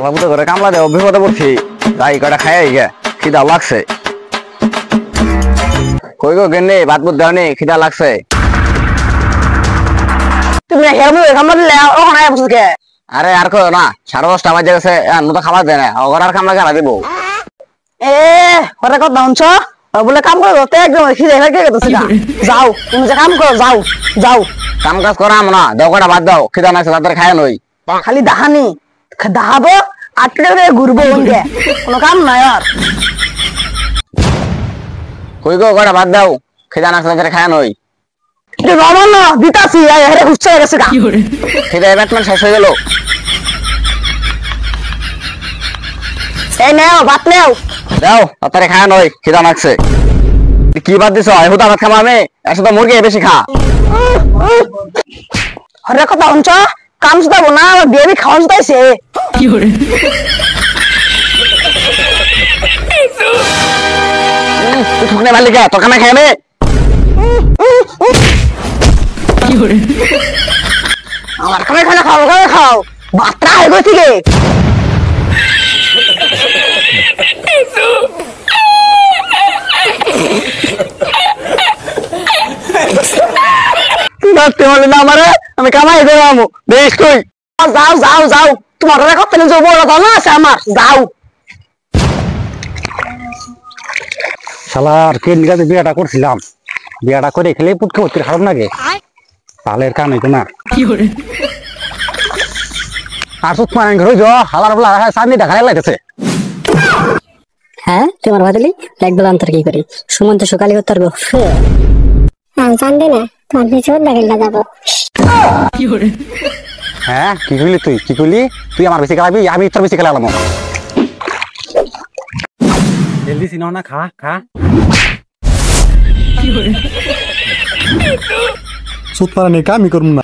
বাবু তো করে কামলা দেয় অভিজ্ঞতা পড়ছি তাই কটা খাই গে খিদা লাগছে কই গো গেনে ভাত বুত দাওনি খিদা লাগছে তুমি কামলা দিলে ওখানে বসে কে আরে আর কো না 10:30 বাজে গেছে নতো খাবার দেয় না ওগর আর কামলা গালা দেবো এ ওরে কথা শুনছ বলে কাম করে করতে একদম খিদে লাগে গেছে যাও তুমি যে কাম করো যাও যাও কাম কাজ করাম না দাও কটা ভাত দাও খিদা লাগছে তাদের খায় নই খালি দাহানি দাহাবো আটকে ঘুরবো ওনকে কোনো কাম নাই আর কই গো কটা ভাত দাও খিদা লাগছে তাদের খায় নই রমন দিতাছি হেরে হুচ্ছ হয়ে গেছে খিদা ব্যাটম্যান শেষ হয়ে গেল এই নেও ভাত নেও দাও তাদের খায় নই খিদা লাগছে কি বাদ দিছ হুদা ভাত খামা আমি একশো তো মুরগি বেশি খা হরে কথা শুনছ কাম শুধাবো না বিয়ে খাওয়া শুধাইছে তুই ঠুকনে মালিকা তোর কামে খাই আমার কামে খানা খাও কামে খাও বাত্রা হয়ে গেছি গে আমি কামাই দেবো বেশ কই যাও যাও যাও তোমার কথা যে বড় কথা না আছে আমার যাও শালার কে নিগাতে বিয়েটা করছিলাম বিয়েটা করে খেলে পুটকে হচ্ছে খারাপ লাগে তাহলে এর কাম হইতো না আর সুত মানে ঘরে যা হালার বলা সামনে দেখাই লাগতেছে হ্যাঁ তোমার ভাদলি একবেলা অন্তর কি করি সুমন্ত সকালে করতে পারবো জানবে না তোমার পিছনে দেখাই যাবো হ্যাঁ কি করলি তুই কি করলি তুই আমার বেশি খেলাবি আমি তোর বেশি খেলালাম জলদি সিনো না খা খা সুত পারা নেই কামই করবো না